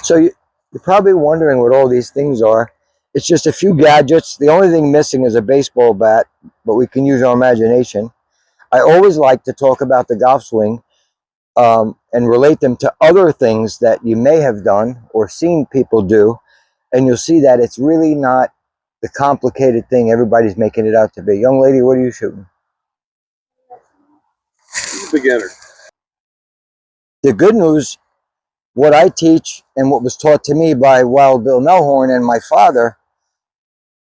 So you're probably wondering what all these things are. It's just a few gadgets. The only thing missing is a baseball bat, but we can use our imagination. I always like to talk about the golf swing and relate them to other things that you may have done or seen people do, and you'll see that it's really not the complicated thing everybody's making it out to be. Young lady, what are you shooting? Beginner. The good news, what I teach and what was taught to me by wildbillmehlhorn and my father,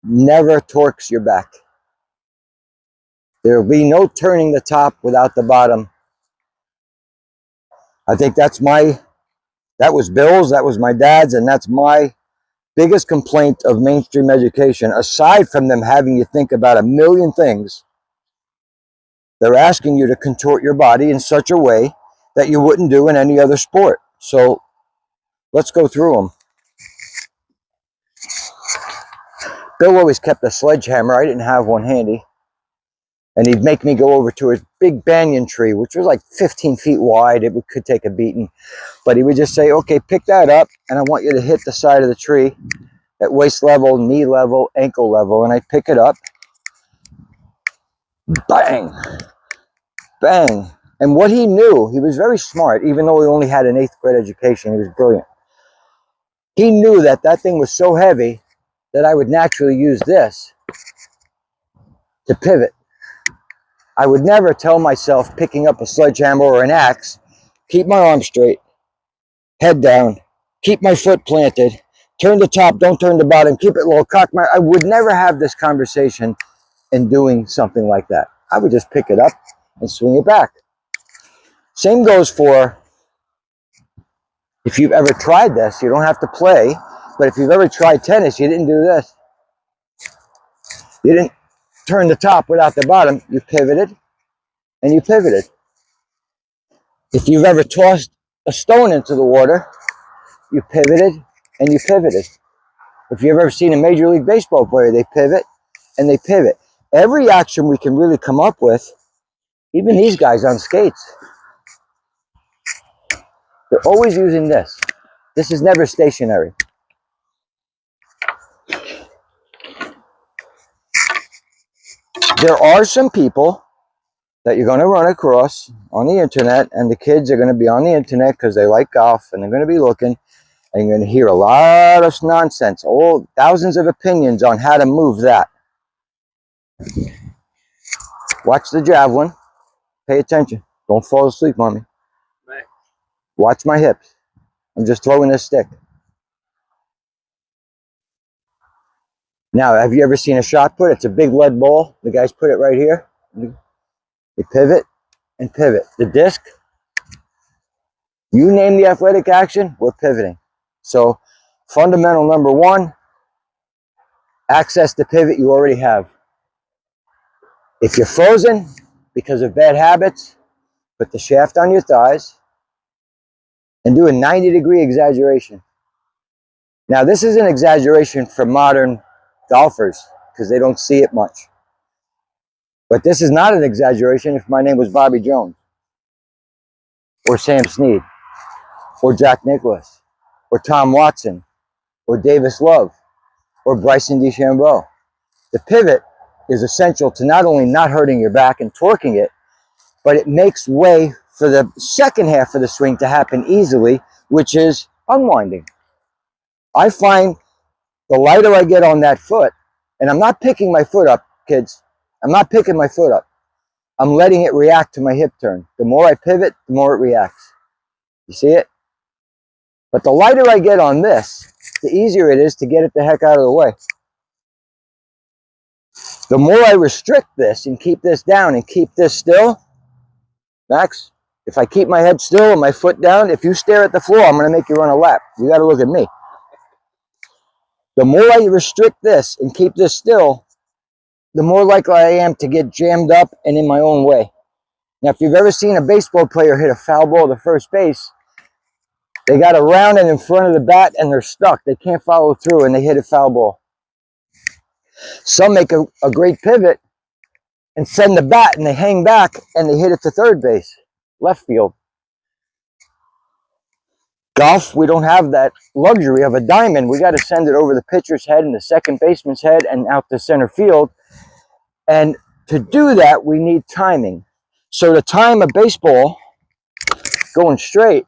never torques your back. There will be no turning the top without the bottom. I think that was Bill's, that was my dad's, and that's my biggest complaint of mainstream education. Aside from them having you think about a million things, they're asking you to contort your body in such a way that you wouldn't do in any other sport. So let's go through them. Bill always kept a sledgehammer. I didn't have one handy. And he'd make me go over to his big banyan tree, which was like 15 feet wide. It could take a beating. But he would just say, okay, pick that up, and I want you to hit the side of the tree at waist level, knee level, ankle level. And I'd pick it up. Bang! Bang! And what he knew, he was very smart, even though he only had an 8th grade education. He was brilliant. He knew that that thing was so heavy that I would naturally use this to pivot. I would never tell myself picking up a sledgehammer or an axe, keep my arm straight, head down, keep my foot planted, turn the top, don't turn the bottom, keep it low, cock my... I would never have this conversation in doing something like that. I would just pick it up and swing it back. Same goes for, if you've ever tried this, you don't have to play, but if you've ever tried tennis, you didn't do this. You didn't turn the top without the bottom, you pivoted and you pivoted. If you've ever tossed a stone into the water, you pivoted and you pivoted. If you've ever seen a Major League Baseball player, they pivot and they pivot. Every action we can really come up with, even these guys on skates, they're always using this. This is never stationary. There are some people that you're going to run across on the internet, and the kids are going to be on the internet because they like golf, and they're going to be looking, and you're going to hear a lot of nonsense, all thousands of opinions on how to move that. Watch the javelin. Pay attention. Don't fall asleep, mommy. Right. Watch my hips. I'm just throwing this stick. Now, have you ever seen a shot put? It's a big lead ball. The guys put it right here. They pivot and pivot. The disc, you name the athletic action, we're pivoting. So, fundamental number one, access to pivot you already have. If you're frozen because of bad habits, put the shaft on your thighs and do a 90-degree exaggeration. Now, this is an exaggeration for modern golfers because they don't see it much. But this is not an exaggeration if my name was Bobby Jones or Sam Snead or Jack Nicklaus or Tom Watson or Davis Love or Bryson DeChambeau. The pivot is essential to not only not hurting your back and torquing it, but it makes way for the second half of the swing to happen easily, which is unwinding. I find the lighter I get on that foot, and I'm not picking my foot up, kids. I'm not picking my foot up. I'm letting it react to my hip turn. The more I pivot, the more it reacts. You see it? But the lighter I get on this, the easier it is to get it the heck out of the way. The more I restrict this and keep this down and keep this still, Max, if I keep my head still and my foot down, if you stare at the floor, I'm going to make you run a lap. You got to look at me. The more I restrict this and keep this still, the more likely I am to get jammed up and in my own way. Now, if you've ever seen a baseball player hit a foul ball to first base, they got around and in front of the bat and they're stuck. They can't follow through and they hit a foul ball. Some make a great pivot and send the bat and they hang back and they hit it to third base, left field. Golf, we don't have that luxury of a diamond. We got to send it over the pitcher's head and the second baseman's head and out to center field. And to do that, we need timing. So to time a baseball going straight,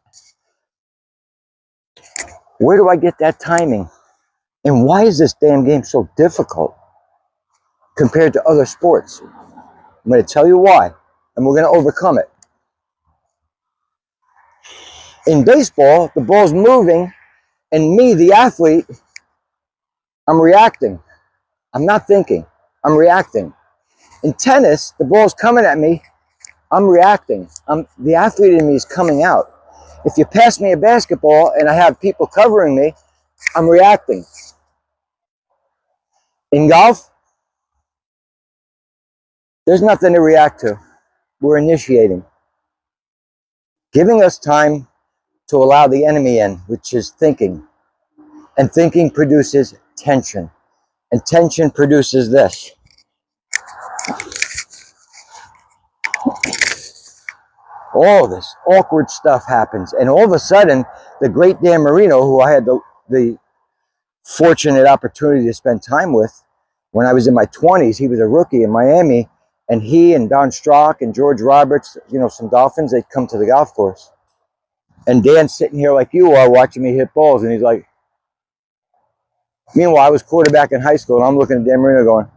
where do I get that timing? And why is this damn game so difficult compared to other sports? I'm going to tell you why, and we're going to overcome it. In baseball, the ball's moving, and me, the athlete, I'm reacting. I'm not thinking. I'm reacting. In tennis, the ball's coming at me. I'm reacting. The athlete in me is coming out. If you pass me a basketball and I have people covering me, I'm reacting. In golf, there's nothing to react to. We're initiating. Giving us time to allow the enemy in, which is thinking. And thinking produces tension. And tension produces this. All this awkward stuff happens. And all of a sudden, the great Dan Marino, who I had the fortunate opportunity to spend time with when I was in my 20s, he was a rookie in Miami, and he and Don Strock and George Roberts, you know, some Dolphins, they'd come to the golf course. And Dan's sitting here like you are watching me hit balls, and he's like, meanwhile, I was quarterback in high school, and I'm looking at Dan Marino going,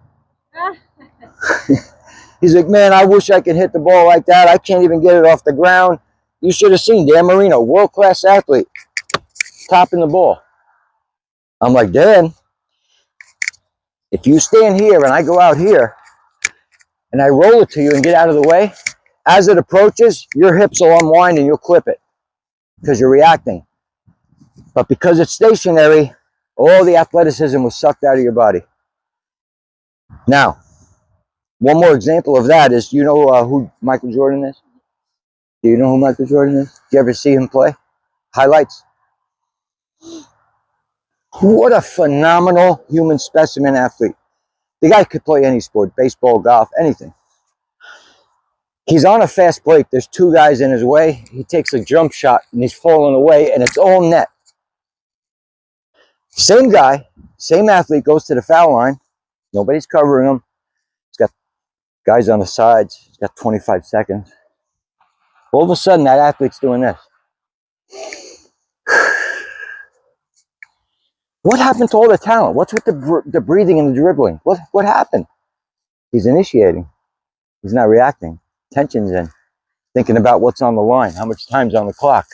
he's like, man, I wish I could hit the ball like that. I can't even get it off the ground. You should have seen Dan Marino, world-class athlete, topping the ball. I'm like, Dan, if you stand here and I go out here and I roll it to you and get out of the way, as it approaches, your hips will unwind and you'll clip it because you're reacting. But because it's stationary, all the athleticism was sucked out of your body. Now, one more example of that is, you know who Michael Jordan is? Do you know who Michael Jordan is? Do you ever see him play? Highlights? What a phenomenal human specimen athlete. The guy could play any sport, baseball, golf, anything. He's on a fast break. There's two guys in his way. He takes a jump shot and he's falling away and it's all net. Same guy, same athlete goes to the foul line. Nobody's covering him. He's got guys on the sides. He's got 25 seconds. All of a sudden, that athlete's doing this. What happened to all the talent? What's with the breathing and the dribbling? What happened? He's initiating. He's not reacting. Tension's in. Thinking about what's on the line, how much time's on the clock,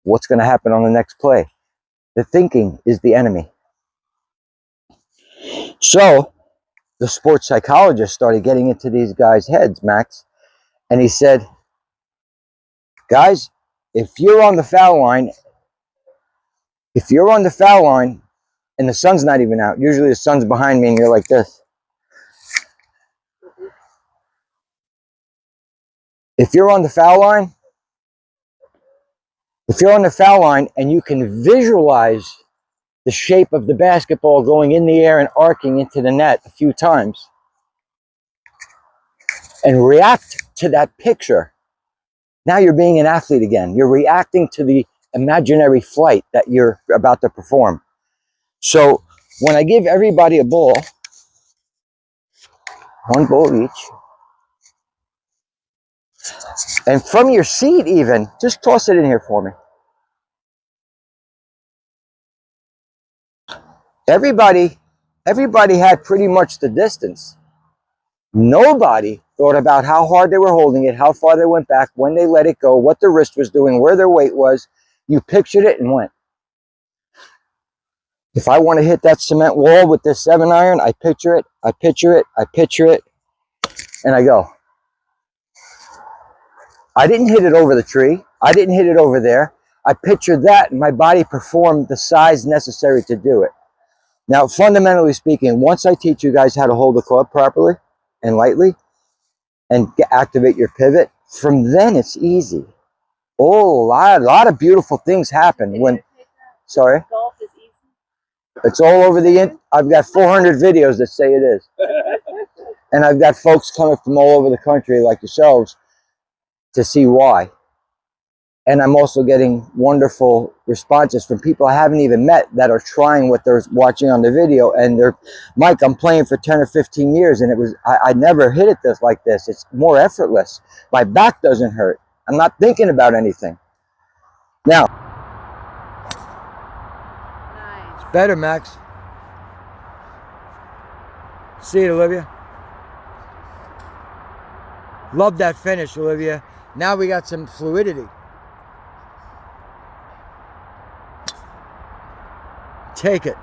what's going to happen on the next play. The thinking is the enemy. So the sports psychologist started getting into these guys' heads, Max, and he said, guys, if you're on the foul line and the sun's not even out, usually the sun's behind me and you're like this. If you're on the foul line and you can visualize the shape of the basketball going in the air and arcing into the net a few times and react to that picture, now you're being an athlete again. You're reacting to the imaginary flight that you're about to perform. So when I give everybody a ball, one ball each, and from your seat even, just toss it in here for me. Everybody had pretty much the distance. Nobody thought about how hard they were holding it, how far they went back, when they let it go, what the wrist was doing, where their weight was. You pictured it and went. If I want to hit that cement wall with this 7-iron, I picture it, and I go. I didn't hit it over the tree. I didn't hit it over there. I pictured that, and my body performed the size necessary to do it. Now, fundamentally speaking, once I teach you guys how to hold the club properly and lightly and activate your pivot, from then it's easy. Oh, a lot of beautiful things happen when, sorry? Golf is easy. It's all over I've got 400 videos that say it is. And I've got folks coming from all over the country like yourselves to see why. And I'm also getting wonderful responses from people I haven't even met that are trying what they're watching on the video. And they're, Mike, I'm playing for 10 or 15 years and I never hit it like this. It's more effortless. My back doesn't hurt. I'm not thinking about anything. Now, Nice. it's better, Max. See it, Olivia. Love that finish, Olivia. Now we got some fluidity. Take it.